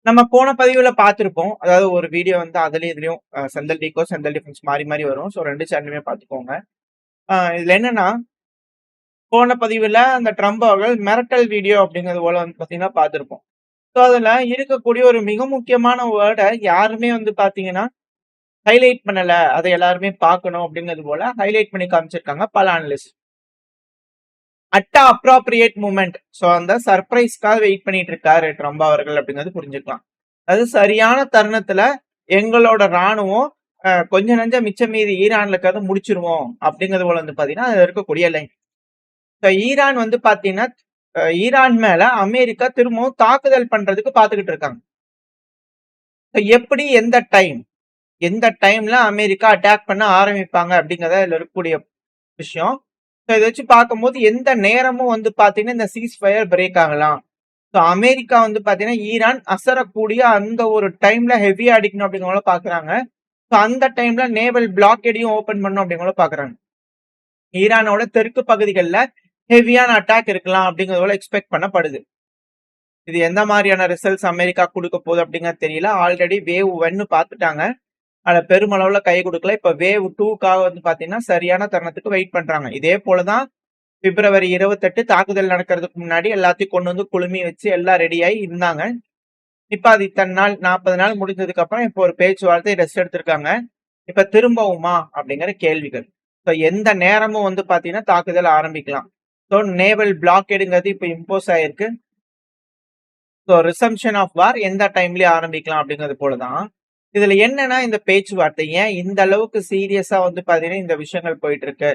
நம்ம போன பதிவுல பார்த்திருப்போம். அதாவது ஒரு வீடியோ வந்து அதுலயும் இதுலயும் செந்தில் டிகோ, செந்தில் டிஃபென்ஸ் மாறி மாறி வரும். ஸோ 2 சேனலுமே பார்த்துக்கோங்க. இதுல என்னன்னா, போன பதிவுல அந்த ட்ரம்ப் அவர்கள் மிரட்டல் வீடியோ அப்படிங்கிறது போல வந்து பார்த்தீங்கன்னா பார்த்திருப்போம். ஸோ அதுல இருக்கக்கூடிய ஒரு மிக முக்கியமான வேர்ட யாருமே வந்து பார்த்தீங்கன்னா, ஹைலைட் பண்ணல. அத எல்லாருமே பார்க்கணும் அப்படிங்கிறது போல ஹைலைட் பண்ணி காமிச்சிருக்காங்க பல analyst. At a appropriate moment. So அந்த சர்ப்ரைஸ்க்காக வெயிட் பண்ணிட்டு இருக்காரு ட்ரம்ப் அவர்கள் அப்படிங்கிறது புரிஞ்சுக்கலாம். அது சரியான தருணத்துல எங்களோட ராணுவம் கொஞ்சம் நஞ்சம் மிச்சம் மீதி ஈரான்ல இருக்கிறத முடிச்சிருவோம் அப்படிங்கிறது போல வந்து பாத்தீங்கன்னா அதுல இருக்கக்கூடிய லைன். ஈரான் வந்து பாத்தீங்கன்னா ஈரான் மேல அமெரிக்கா திரும்பவும் தாக்குதல் பண்றதுக்கு பாத்துக்கிட்டு இருக்காங்க. எப்படி எந்த டைம்ல அமெரிக்கா அட்டாக் பண்ண ஆரம்பிப்பாங்க அப்படிங்கறத இதுல இருக்கக்கூடிய விஷயம். இதை வச்சு பார்க்கும்போது எந்த நேரமும் வந்து பாத்தீங்கன்னா இந்த சீஸ் ஃபயர் பிரேக் ஆகலாம். அமெரிக்கா வந்து பாத்தீங்கன்னா ஈரான் அசரக்கூடிய அந்த ஒரு டைம்ல ஹெவியா அடிக்கணும் அப்படிங்கிற பாக்குறாங்க. அந்த டைம்ல நேவல் பிளாக்கேடையும் ஓபன் பண்ணும் அப்படிங்கிற பாக்குறாங்க. ஈரானோட தெற்கு பகுதிகளில் ஹெவியான அட்டாக் இருக்கலாம் அப்படிங்கறத எக்ஸ்பெக்ட் பண்ணப்படுது. இது எந்த மாதிரியான ரிசல்ட்ஸ் அமெரிக்கா கொடுக்க போகுது அப்படிங்கிறது தெரியல. ஆல்ரெடி வேவ் 1 பார்த்துட்டாங்க. அதுல பெருமளவுல கை கொடுக்கல. இப்ப வேவ் 2க்காக வந்து பாத்தீங்கன்னா சரியான தருணத்துக்கு வெயிட் பண்றாங்க. இதே போலதான் பிப்ரவரி 28 தாக்குதல் நடக்கிறதுக்கு முன்னாடி எல்லாத்தையும் கொண்டு வந்து குழுமி வச்சு எல்லாம் ரெடி ஆகி இருந்தாங்க. இப்ப அது இத்தனை நாள் 40 நாள் முடிஞ்சதுக்கு அப்புறம் இப்போ ஒரு பேச்சுவார்த்தை ரெஸ்ட் எடுத்திருக்காங்க. இப்ப திரும்பவுமா அப்படிங்கிற கேள்விகள். எந்த நேரமும் வந்து பாத்தீங்கன்னா தாக்குதல் ஆரம்பிக்கலாம். நேவல் பிளாக்கேடுங்கிறது இப்ப இம்போஸ் ஆயிருக்கு. ரிசம்ஷன் ஆஃப் வார் எந்த டைம்லயே ஆரம்பிக்கலாம் அப்படிங்கிறது போலதான். இதுல என்னன்னா இந்த பேச்சுவார்த்தை ஏன் இந்த அளவுக்கு சீரியஸா வந்து பாத்தீங்கன்னா இந்த விஷயங்கள் போயிட்டு இருக்கு.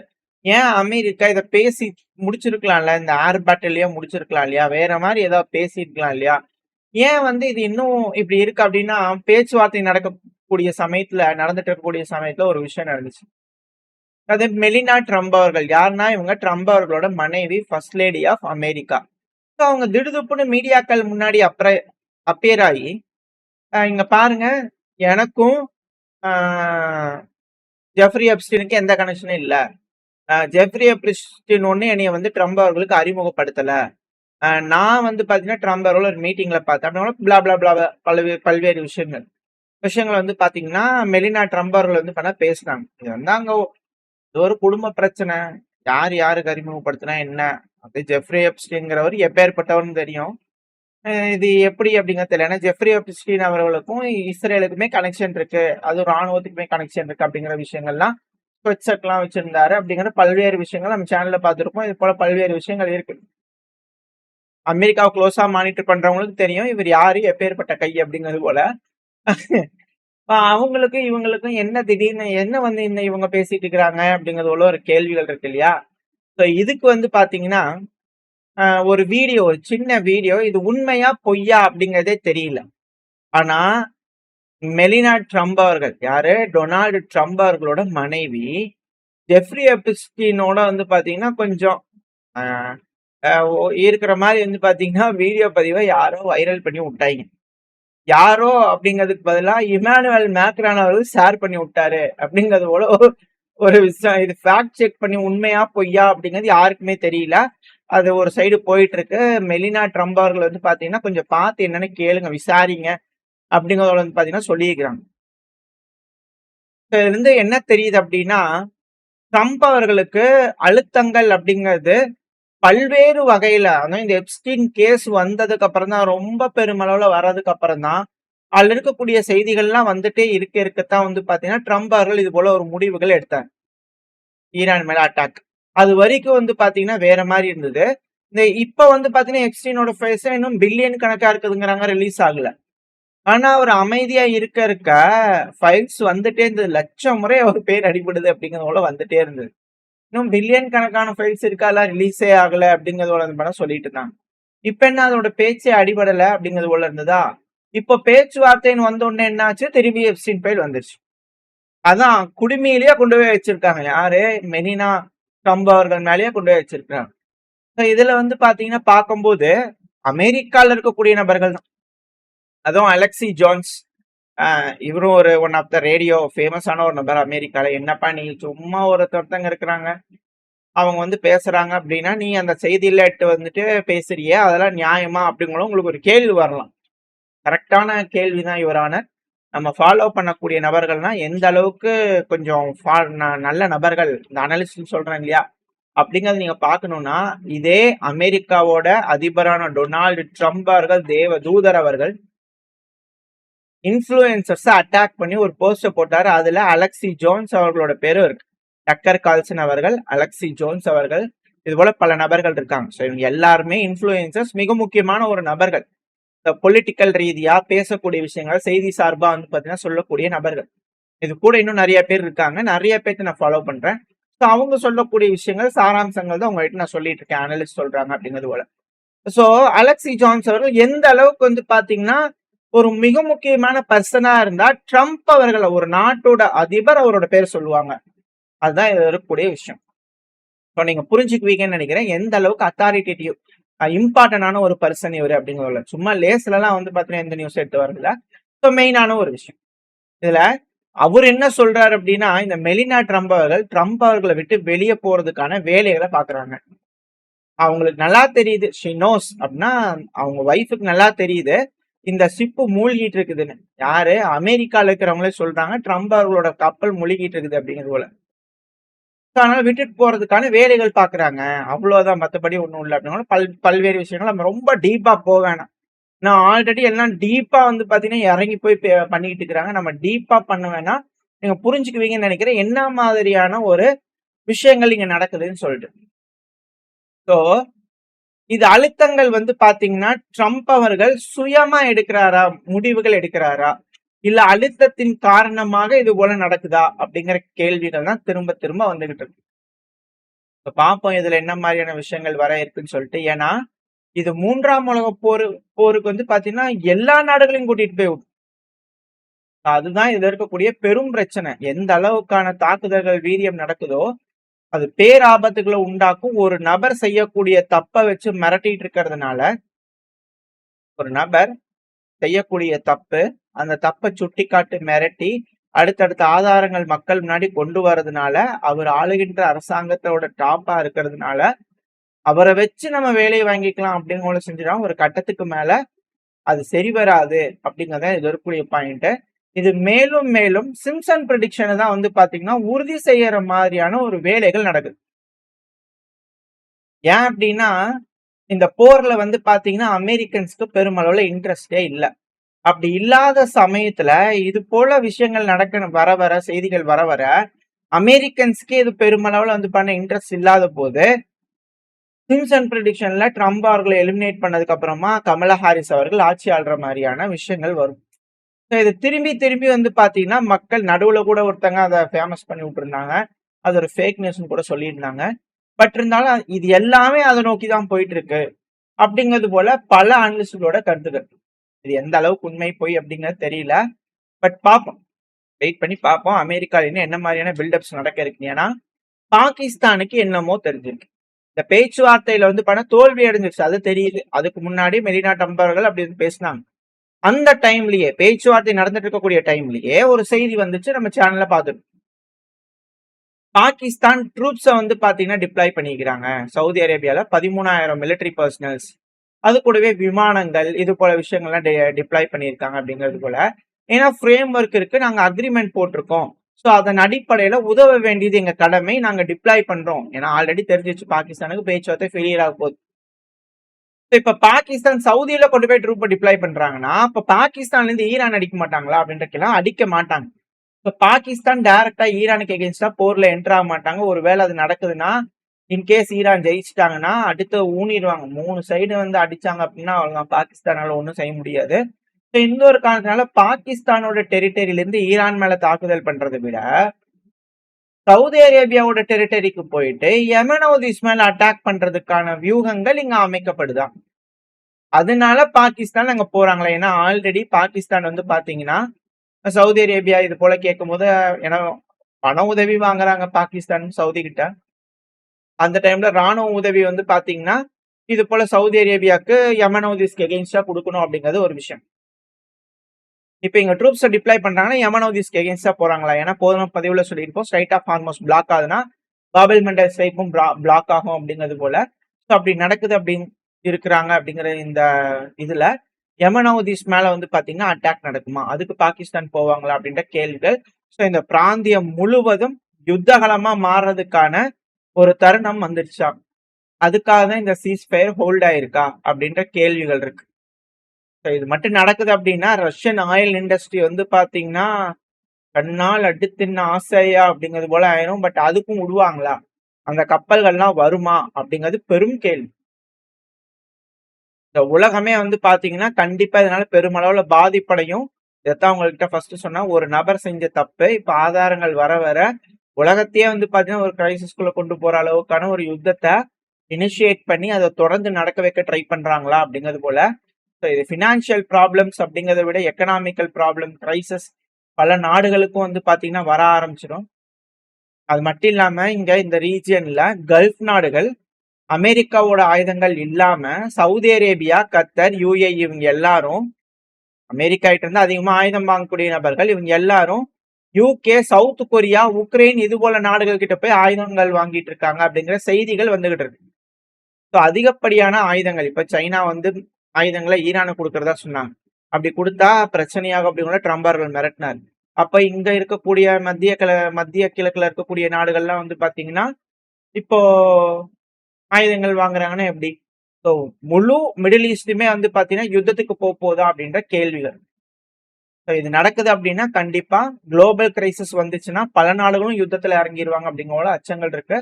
ஏன் அமெரிக்கா இதை பேசி முடிச்சிருக்கலாம்ல, இந்த ஏர் பேட்டிலேயே முடிச்சிருக்கலாம் இல்லையா, வேற மாதிரி ஏதாவது பேசிருக்கலாம் இல்லையா, ஏன் வந்து இது இன்னும் இப்படி இருக்கு அப்படின்னா, பேச்சுவார்த்தை நடக்கக்கூடிய சமயத்துல நடந்துட்டு இருக்கக்கூடிய சமயத்துல ஒரு விஷயம் நடந்துச்சு. அது மெலினா ட்ரம்ப் அவர்கள். யாருன்னா இவங்க ட்ரம்ப் அவர்களோட மனைவி, ஃபர்ஸ்ட் லேடி ஆஃப் அமெரிக்கா. அவங்க திடுதுப்புன்னு மீடியாக்கள் முன்னாடி அப்பியர் ஆகி இங்க பாருங்க, எனக்கும் ஜெஃப்ரி எப்ஸ்டீனுக்கு எந்த கனெக்ஷனும் இல்ல. ஜெஃப்ரி எப்ஸ்டீன் ஒண்ணு என்னைய வந்து ட்ரம்ப் அவர்களுக்கு அறிமுகப்படுத்தல. நான் வந்து பாத்தீங்கன்னா ட்ரம்ப் அவர்கள் ஒரு மீட்டிங்ல பார்த்தேன். பிளா பிளா பிளா பல்வேறு விஷயங்கள் வந்து பாத்தீங்கன்னா மெலினா ட்ரம்ப் அவர்கள் வந்து பண்ண பேசுறாங்க. இது வந்து அங்க ஒரு குடும்ப பிரச்சனை. யாருக்கு அறிமுகப்படுத்தினா என்ன, அது ஜெஃப்ரி எப்ஸ்டீன்ங்கிறவர் எப்பேற்பட்டவர்னு தெரியும். இது எப்படி அப்படிங்கிறது தெரியல. ஏன்னா ஜெஃப்ரி எப்ஸ்டீன் அவர்களுக்கும் இஸ்ரேலுக்குமே கனெக்ஷன் இருக்கு, அது ராணுவத்துக்குமே கனெக்ஷன் இருக்கு அப்படிங்கிற விஷயங்கள்லாம் எல்லாம் வச்சிருந்தாரு அப்படிங்கிற பல்வேறு விஷயங்கள் நம்ம சேனல்ல பார்த்திருப்போம். இது போல பல்வேறு விஷயங்கள் இருக்கு. அமெரிக்காவை க்ளோஸா மானிட்டர் பண்றவங்களுக்கு தெரியும் இவர் யாரு, எப்பேற்பட்ட கை அப்படிங்கிறது போல. அவங்களுக்கும் இவங்களுக்கும் என்ன திடீர்னு என்ன வந்து இந்த இவங்க பேசிட்டு இருக்கிறாங்க அப்படிங்கிறது போல ஒரு கேள்விகள் இருக்கு இல்லையா. இதுக்கு வந்து பாத்தீங்கன்னா ஒரு வீடியோ, ஒரு சின்ன வீடியோ, இது உண்மையா பொய்யா அப்படிங்கிறதே தெரியல. ஆனா மெலினா ட்ரம்ப் அவர்கள், யாரு, டொனால்டு ட்ரம்ப் அவர்களோட மனைவி ஜெஃப்ரி எப்ஸ்டீனோட வந்து பாத்தீங்கன்னா கொஞ்சம் இருக்கிற மாதிரி வந்து பாத்தீங்கன்னா வீடியோ பதிவை யாரோ வைரல் பண்ணி விட்டாங்க. யாரோ அப்படிங்கிறதுக்கு பதிலா இமானுவேல் மேக்ரான் அவர்கள் ஷேர் பண்ணி விட்டாரு அப்படிங்கிறது போல ஒரு விஷயம். இது ஃபேக்ட் செக் பண்ணி உண்மையா பொய்யா அப்படிங்கிறது யாருக்குமே தெரியல. அது ஒரு சைடு போயிட்டு இருக்கு. மெலினா ட்ரம்ப் அவர்கள் வந்து பாத்தீங்கன்னா கொஞ்சம் பார்த்து என்னன்னு கேளுங்க, விசாரிங்க அப்படிங்கிறத வந்து பாத்தீங்கன்னா சொல்லியிருக்கிறாங்க. இதுல இருந்து என்ன தெரியுது அப்படின்னா, ட்ரம்ப் அவர்களுக்கு அழுத்தங்கள் அப்படிங்கிறது பல்வேறு வகையில, அதாவது இந்த எப்ஸ்டீன் கேஸ் வந்ததுக்கு அப்புறம் தான், ரொம்ப பெருமளவுல வர்றதுக்கு அப்புறம் தான் அதுல இருக்கக்கூடிய செய்திகள்லாம் வந்துட்டே இருக்கத்தான் வந்து பாத்தீங்கன்னா ட்ரம்ப் அவர்கள் இது போல ஒரு முடிவுகள் எடுத்தாங்க. ஈரான் மேல அட்டாக். அது வரைக்கும் வந்து பாத்தீங்கன்னா வேற மாதிரி இருந்தது. இந்த இப்ப வந்து பாத்தீங்கன்னா எப்ஸ்டீனோட ஃபேஸ் இன்னும் பில்லியன் கணக்கா இருக்குதுங்கிறாங்க, ரிலீஸ் ஆகல. ஆனா அவர் அமைதியா இருக்க ஃபைல்ஸ் வந்துட்டே இருந்தது. லட்சம் முறை அவர் பேர் அடிபடுது அப்படிங்கிறதோட வந்துட்டே இருந்தது. இன்னும் பில்லியன் கணக்கான ஃபைல்ஸ் இருக்கால, ரிலீஸே ஆகல அப்படிங்கிறதோட சொல்லிட்டு இருந்தாங்க. இப்ப என்ன அதோட பேச்சே அடிபடல அப்படிங்கிறது போல இருந்ததா. இப்ப பேச்சுவார்த்தைன்னு வந்த உடனே என்ன ஆச்சு, திரும்பி எப்ஸ்டீன் ஃபைல் வந்துருச்சு. அதான் குடுமையிலேயே கொண்டு போய் வச்சிருக்காங்க. யாரு, மெலினா ட்ரம்ப் அவர்கள் மேலேயே கொண்டு போய் வச்சிருக்காங்க. இதுல வந்து பாத்தீங்கன்னா பார்க்கும்போது அமெரிக்கால இருக்கக்கூடிய நபர்கள் தான். அதுவும் அலெக்சி ஜோன்ஸ், இவரும் ஒரு ஒன் ஆஃப் த ரேடியோ ஃபேமஸான ஒரு நபர் அமெரிக்கால. என்னப்பா நீ சும்மா ஒருத்தங்க இருக்கிறாங்க, அவங்க வந்து பேசுறாங்க அப்படின்னா நீ அந்த செய்தியில வந்துட்டு பேசுறியே, அதெல்லாம் நியாயமா அப்படிங்கிற உங்களுக்கு ஒரு கேள்வி வரலாம். கரெக்டான கேள்விதான் யுவர் ஆனர். நம்ம ஃபாலோ பண்ணக்கூடிய நபர்கள்னா எந்த அளவுக்கு கொஞ்சம் நல்ல நபர்கள், இந்த அனலிஸ்ட் சொல்றேன் இல்லையா, அப்படிங்கறத நீங்க பார்க்கணும்னா, இதே அமெரிக்காவோட அதிபரான டொனால்டு ட்ரம்ப் அவர்கள், தேவ தூதர் அவர்கள் இன்ஃப்ளூயன்சர்ஸ் அட்டாக் பண்ணி ஒரு போஸ்டர் போட்டாரு. அதுல அலெக்சி ஜோன்ஸ் அவர்களோட பேரும் இருக்கு. டக்கர் கால்சன் அவர்கள், அலெக்சி ஜோன்ஸ் அவர்கள், இது போல பல நபர்கள் இருக்காங்க. ஸோ இவங்க எல்லாருமே இன்ஃப்ளூயன்சர்ஸ், மிக முக்கியமான ஒரு நபர்கள். பொலிட்டிக்கல் ரீதியா பேசக்கூடிய விஷயங்கள், செய்தி சார்பா வந்து பாத்தீங்கன்னா சொல்லக்கூடிய நபர்கள். இது கூட இன்னும் நிறைய பேர் இருக்காங்க. நிறைய பேர்த்த நான் ஃபாலோ பண்றேன். ஸோ அவங்க சொல்லக்கூடிய விஷயங்கள், சாராம்சங்கள் தான் உங்ககிட்ட நான் சொல்லிட்டு இருக்கேன். அனலிஸ்ட் சொல்றாங்க அப்படிங்கிறது போல. ஸோ அலெக்சி ஜான்ஸ் அவர்கள் எந்த அளவுக்கு வந்து பாத்தீங்கன்னா ஒரு மிக முக்கியமான பர்சனா இருந்தா, ட்ரம்ப் அவர்களை, ஒரு நாட்டோட அதிபர், அவரோட பேர் சொல்லுவாங்க. அதுதான் இதுல இருக்கக்கூடிய விஷயம். ஸோ நீங்க புரிஞ்சுக்குவீங்கன்னு நினைக்கிறேன் எந்த அளவுக்கு அத்தாரிட்டேட்டிவ் இம்பார்ட்டன்டான ஒரு பர்சன் இவரு அப்படிங்கிறதுல. சும்மா லேஸ்ல எல்லாம் வந்து பாத்தீங்கன்னா எந்த நியூஸ் எடுத்து வரல. ஸோ மெயினான ஒரு விஷயம் இதுல அவர் என்ன சொல்றாரு அப்படின்னா, இந்த மெலினா ட்ரம்ப் அவர்கள் ட்ரம்ப் அவர்களை விட்டு வெளியே போறதுக்கான வேலைகளை பாக்குறாங்க. அவங்களுக்கு நல்லா தெரியுது, ஷி நோஸ் அப்படின்னா அவங்க ஒய்ஃபுக்கு நல்லா தெரியுது இந்த ஷிப்பு மூழ்கிட்டு இருக்குதுன்னு. யாரு? அமெரிக்கால இருக்கிறவங்களே சொல்றாங்க ட்ரம்ப் அவர்களோட கப்பல் மூழ்கிட்டு இருக்குது அப்படிங்கிறது போல. அதனால விட்டுட்டு போறதுக்கான வேலைகள் பாக்குறாங்க. அவ்வளவுதான், மத்தபடி ஒண்ணும் இல்லை அப்படின்னா பல்வேறு விஷயங்கள் நம்ம ரொம்ப டீப்பா போக வேணாம். நான் ஆல்ரெடி எல்லாம் டீப்பா வந்து பாத்தீங்கன்னா இறங்கி போய் பண்ணிக்கிட்டு இருக்கிறாங்க. நம்ம டீப்பா பண்ண வேணாம். நீங்க புரிஞ்சுக்குவீங்கன்னு நினைக்கிறேன் என்ன மாதிரியான ஒரு விஷயங்கள் இங்க நடக்குதுன்னு சொல்லிட்டு. ஸோ இது அழுத்தங்கள் வந்து பாத்தீங்கன்னா ட்ரம்ப் அவர்கள் சுயமா எடுக்கிறாரா, முடிவுகள் எடுக்கிறாரா, இல்ல அழுத்தத்தின் காரணமாக இது போல நடக்குதா அப்படிங்கிற கேள்விகள் தான் திரும்ப திரும்ப வந்துகிட்டு இருக்கு. பார்ப்போம் இதுல என்ன மாதிரியான விஷயங்கள் வர இருக்குன்னு சொல்லிட்டு. ஏன்னா இது 3ஆம் உலக போருக்கு வந்து பாத்தீங்கன்னா எல்லா நாடுகளையும் கூட்டிட்டு போய் விடும். அதுதான் இதுல இருக்கக்கூடிய பெரும் பிரச்சனை. எந்த அளவுக்கான தாக்குதல்கள் வீரியம் நடக்குதோ அது பேராபத்துகளை உண்டாக்கும். ஒரு நபர் செய்யக்கூடிய தப்ப வச்சு மிரட்டிட்டு இருக்கிறதுனால, ஒரு நபர் செய்யக்கூடிய தப்பு, அந்த தப்பை சுட்டிக்காட்டு மிரட்டி அடுத்தடுத்த ஆதாரங்கள் மக்கள் முன்னாடி கொண்டு வர்றதுனால, அவர் ஆளுகின்ற அரசாங்கத்தோட டாப்பா இருக்கிறதுனால, அவரை வச்சு நம்ம வேலையை வாங்கிக்கலாம் அப்படிங்கிற செஞ்சிடும். ஒரு கட்டத்துக்கு மேல அது சரி வராது அப்படிங்கறத இது இருக்கக்கூடிய பாயிண்ட். இது மேலும் மேலும் சிம்சன் ப்ரெடிக்ஷனை தான் வந்து பாத்தீங்கன்னா உறுதி செய்யற மாதிரியான ஒரு வேலைகள் நடக்குது. ஏன் அப்படின்னா இந்த போர்ல வந்து பாத்தீங்கன்னா அமெரிக்கன்ஸ்க்கு பெருமளவுல இன்ட்ரெஸ்டே இல்லை. அப்படி இல்லாத சமயத்துல இது போல விஷயங்கள் வர வர செய்திகள் வர வர அமெரிக்கன்ஸ்க்கே இது பெருமளவுல வந்து பண்ண இன்ட்ரெஸ்ட் இல்லாத போது, சிம்சன் ப்ரெடிக்ஷன்ல ட்ரம்ப் அவர்களை எலிமினேட் பண்ணதுக்கு அப்புறமா கமலா ஹாரிஸ் அவர்கள் ஆட்சி ஆள்ற மாதிரியான விஷயங்கள் வரும். இது திரும்பி திரும்பி வந்து பாத்தீங்கன்னா மக்கள் நடுவுல கூட ஒருத்தங்க அதை ஃபேமஸ் பண்ணி விட்டுருந்தாங்க. அது ஒரு ஃபேக் நியூஸ்னு கூட சொல்லியிருந்தாங்க. பட் இருந்தாலும் இது எல்லாமே அதை நோக்கி தான் போயிட்டு இருக்கு அப்படிங்கிறது போல பல அனலிஸ்டுகளோட கருத்துக்கள். இது எந்த அளவுக்கு உண்மை போய் அப்படிங்கிறது தெரியல. பட் பார்ப்போம், வெயிட் பண்ணி பார்ப்போம் அமெரிக்கால என்ன மாதிரியான பில்டப்ஸ் நடக்க இருக்கு. ஏன்னா பாகிஸ்தானுக்கு என்னமோ தெரிஞ்சிருக்கு. இந்த பேச்சுவார்த்தையில வந்து பண்ண தோல்வி அடைஞ்சிருச்சு, அது தெரியுது. அதுக்கு முன்னாடி மெலினா ட்ரம்ப் அவர்கள் அப்படி வந்து பேசினாங்க. அந்த டைம்லயே பேச்சுவார்த்தை நடந்துட்டு இருக்கக்கூடிய டைம்லயே ஒரு செய்தி வந்துச்சு, நம்ம சேனல்ல பார்த்துருக்கோம். பாகிஸ்தான் ட்ரூப்ஸை வந்து பாத்தீங்கன்னா டிப்ளாய் பண்ணிக்கிறாங்க சவுதி அரேபியால 13,000 மிலிட்டரி பர்சனல்ஸ், அது கூடவே விமானங்கள், இது போல விஷயங்கள்லாம் டிப்ளாய் பண்ணியிருக்காங்க அப்படிங்கிறது போல. ஏன்னா ஃப்ரேம் ஒர்க் இருக்கு, நாங்க அக்ரிமெண்ட் போட்டிருக்கோம். ஸோ அதன் அடிப்படையில உதவ வேண்டியது எங்க கடமை, நாங்க டிப்ளாய் பண்றோம். ஏன்னா ஆல்ரெடி தெரிஞ்சிச்சு பாகிஸ்தானுக்கு பேச்சுவார்த்தை ஃபெயிலியர் ஆக போகுது. இப்ப பாகிஸ்தான் சவுதியில கொண்டு போய் ட்ரூப்பை டிப்ளாய் பண்றாங்கன்னா, அப்ப பாகிஸ்தான்ல இருந்து ஈரான் அடிக்க மாட்டாங்களா அப்படின்றக்கெல்லாம் அடிக்க மாட்டாங்க. இப்ப பாகிஸ்தான் டைரக்டா ஈரானுக்கு எகென்ஸ்டா போர்ல என்டர் ஆக மாட்டாங்க. ஒருவேளை அது நடக்குதுன்னா, இன்கேஸ் ஈரான் ஜெயிச்சிட்டாங்கன்னா அடுத்து ஊனிடுவாங்க. 3 சைடு வந்து அடிச்சாங்க அப்படின்னா அவ்வளவுதான், பாகிஸ்தானால ஒன்றும் செய்ய முடியாது. இந்த ஒரு காரணத்தினால பாகிஸ்தானோட டெரிட்டரியில இருந்து ஈரான் மேல தாக்குதல் பண்றதை விட சவுதி அரேபியாவோட டெரிட்டரிக்கு போயிட்டு யெமன் ஹூதிஸ் மேல அட்டாக் பண்றதுக்கான வியூகங்கள் இங்க அமைக்கப்படுதான். அதனால பாகிஸ்தான் அங்க போறாங்களா. ஏன்னா ஆல்ரெடி பாகிஸ்தான் வந்து பாத்தீங்கன்னா சவுதி அரேபியா இது போல கேட்கும் போது ஏன்னா பண உதவி வாங்குறாங்க பாகிஸ்தான் சவுதி கிட்ட. அந்த டைம்ல ராணுவ உதவி வந்து பாத்தீங்கன்னா இது போல சவுதி அரேபியாவுக்கு யெமன் ஹூதிஸ்க்கு எகென்ஸ்டா கொடுக்கணும் அப்படிங்கிறது ஒரு விஷயம். இப்ப இங்க ட்ரூப்ஸ் டிப்ளாய் பண்றாங்கன்னா யெமன் ஹூதிஸ்க்கு எகென்ஸ்டா போறாங்களா. ஏன்னா போதும் பதிவுல சொல்லியிருப்போம், ஸ்ட்ரைட் ஆஃப் ஹார்மோஸ் பிளாக் ஆகுதுன்னா பாபல் மண்டல் ஸ்ட்ரைக்கும் பிளாக் ஆகும் அப்படிங்கிறது போல. ஸோ அப்படி நடக்குது அப்படின்னு இருக்கிறாங்க அப்படிங்கிற இந்த இதுல யமன் ஹவுதிஸ் மேல வந்து பாத்தீங்கன்னா அட்டாக் நடக்குமா? அதுக்கு பாகிஸ்தான் போவாங்களா? அப்படின்ற கேள்விகள். ஸோ இந்த பிராந்தியம் முழுவதும் யுத்தகலமா மாறுறதுக்கான ஒரு தருணம் வந்துருச்சாம். அதுக்காக தான் இந்த சீஸ்ஃபயர் ஹோல்ட் ஆயிருக்கா? அப்படின்ற கேள்விகள் இருக்கு. ஸோ இது மட்டும் நடக்குது அப்படின்னா, ரஷ்யன் ஆயில் இண்டஸ்ட்ரி வந்து பாத்தீங்கன்னா, கண்ணால் அடி தின்ன ஆசையா அப்படிங்கிறது போல ஆயிரும். பட் அதுக்கும் விடுவாங்களா? அந்த கப்பல்கள்லாம் வருமா? அப்படிங்கிறது பெரும் கேள்வி. இந்த உலகமே வந்து பாத்தீங்கன்னா, கண்டிப்பா இதனால பெருமளவுல பாதிப்படையும். இதைத்தான் உங்ககிட்ட ஃபர்ஸ்ட் சொன்னா, ஒரு நபர் செஞ்ச தப்பு இப்ப ஆதாரங்கள் வர வர உலகத்தையே வந்து பாத்தீங்கன்னா, ஒரு கிரைசிஸ்குள்ள கொண்டு போற அளவுக்கான ஒரு யுத்தத்தை இனிஷியேட் பண்ணி அதை தொடர்ந்து நடக்க வைக்க ட்ரை பண்றாங்களா? அப்படிங்கிறது போல. ஸோ இது ஃபினான்ஷியல் ப்ராப்ளம்ஸ் அப்படிங்கிறத விட எக்கனாமிக்கல் ப்ராப்ளம், கிரைசஸ் பல நாடுகளுக்கும் வந்து பாத்தீங்கன்னா வர ஆரம்பிச்சிடும். அது மட்டும் இல்லாம இங்க இந்த ரீஜியன்ல கல்ஃப் நாடுகள் அமெரிக்காவோட ஆயுதங்கள் இல்லாம சவுதி அரேபியா, கத்தர், யுஏஇ இவங்க எல்லாரும் அமெரிக்கா கிட்ட இருந்து அதிகமா ஆயுதம் வாங்கக்கூடிய நபர்கள். இவங்க எல்லாரும் யூகே, சவுத் கொரியா, உக்ரைன் இது போல நாடுகள் கிட்ட போய் ஆயுதங்கள் வாங்கிட்டு இருக்காங்க அப்படிங்கிற செய்திகள் வந்துகிட்டு இருக்கு. ஸோ அதிகப்படியான ஆயுதங்கள் இப்ப சைனா வந்து ஆயுதங்களை ஈரானுக்கு கொடுக்கறதா சொன்னாங்க. அப்படி கொடுத்தா பிரச்சனையாகும் அப்படிங்கிற ட்ரம்ப் அவர்கள் மிரட்டினார். அப்ப இங்க இருக்கக்கூடிய மத்திய கிழக்குல இருக்கக்கூடிய நாடுகள்லாம் வந்து பாத்தீங்கன்னா இப்போ ஆயுதங்கள் வாங்குறாங்கன்னா எப்படி? ஸோ முழு மிடில் ஈஸ்டுமே வந்து பாத்தீங்கன்னா யுத்தத்துக்கு போதா அப்படின்ற கேள்விகள். ஸோ இது நடக்குது அப்படின்னா கண்டிப்பா குளோபல் கிரைசிஸ் வந்துச்சுன்னா பல நாடுகளும் யுத்தத்துல இறங்கிடுவாங்க அப்படிங்கிற அச்சங்கள் இருக்கு.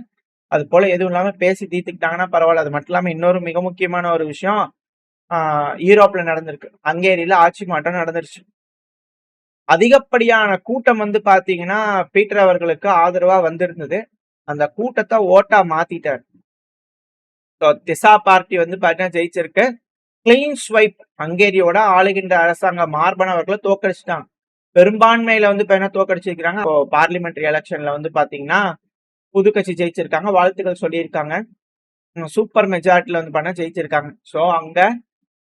அது போல எதுவும் இல்லாம பேசி தீர்த்துக்கிட்டாங்கன்னா பரவாயில்ல. அது மட்டும் இல்லாம இன்னொரு மிக முக்கியமான ஒரு விஷயம் யூரோப்ல நடந்திருக்கு. ஹங்கேரியில ஆட்சி மாற்றம் நடந்துருச்சு. அதிகப்படியான கூட்டம் வந்து பாத்தீங்கன்னா பீட்டர் அவர்களுக்கு ஆதரவா வந்திருந்தது. அந்த கூட்டத்தை ஓட்டா மாத்திட்டார். திசா பார்ட்டி வந்து பாத்தீங்கன்னா ஜெயிச்சிருக்கு. கிளீன் ஸ்வைப் ஹங்கேரியோட ஆளுகின்ற அரசாங்கம் மார்பன் அவர்களை தோக்கடிச்சிட்டாங்க. பெரும்பான்மையில வந்து தோக்கடிச்சிருக்காங்க. பார்லிமெண்டரி எலெக்ஷன்ல வந்து பாத்தீங்கன்னா புது கட்சி ஜெயிச்சிருக்காங்க. வாழ்த்துக்கள் சொல்லியிருக்காங்க. சூப்பர் மெஜாரிட்டில வந்து பண்ண ஜெயிச்சிருக்காங்க. ஸோ அங்க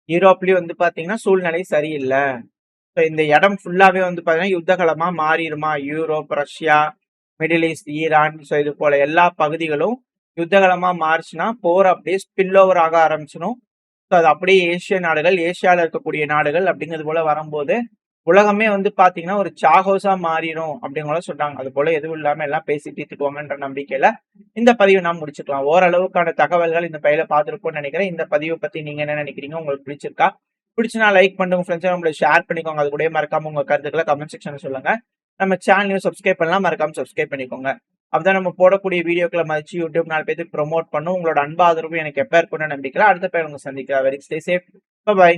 யூரோப்லயும் வந்து பாத்தீங்கன்னா சூழ்நிலை சரியில்லை. ஸோ இந்த இடம் ஃபுல்லாவே வந்து பாத்தீங்கன்னா யுத்தகலமா மாறிடுமா? Europe, Russia, Middle East, Iran, so இது போல எல்லா பகுதிகளும் யுத்தகலமா மாறுச்சுன்னா போர் அப்படியே ஸ்பில் ஓவர் ஆக ஆரம்பிச்சிடும். ஸோ அது அப்படியே ஏசிய நாடுகள், ஏசியாவில் இருக்கக்கூடிய நாடுகள் அப்படிங்கிறது போல வரும்போது உலகமே வந்து பாத்தீங்கன்னா ஒரு சாகோஸா மாறிடும் அப்படிங்கிற சொல்றாங்க. அது போல எதுவும் இல்லாம எல்லாம் பேசி தீர்த்துக்குவாங்கன்ற நம்பிக்கையில இந்த பதிவு நாம் முடிச்சுக்கலாம். ஓரளவுக்கான தகவல்கள் இந்த பையில பார்த்துருப்போம்னு நினைக்கிறேன். இந்த பதிவை பத்தி நீங்க என்ன நினைக்கிறீங்க? உங்களுக்கு பிடிச்சிருக்கா? பிடிச்சினா லைக் பண்ணுங்க, ஃப்ரெண்ட்ஸ் நம்மளை ஷேர் பண்ணிக்கோங்க. அது கூட மறக்காம உங்க கருத்துக்களை கமெண்ட் செக்ஷன்ல சொல்லுங்க. நம்ம சேனலையும் சப்ஸ்கிரைப் பண்ணலாம், மறக்காம சப்ஸ்கிரைப் பண்ணிக்கோங்க. அப்பதான் நம்ம போடக்கூடிய வீடியோக்களை மதிச்சு யூடியூப் 4 பேருக்கு ப்ரொமோட் பண்ணும். உங்களோட அன்பு ஆதரவு எனக்கு எப்ப இருக்கும்னு நம்பிக்கிறேன். அடுத்த பேர் உங்க சந்திக்கிறேன். Very stay safe. பை.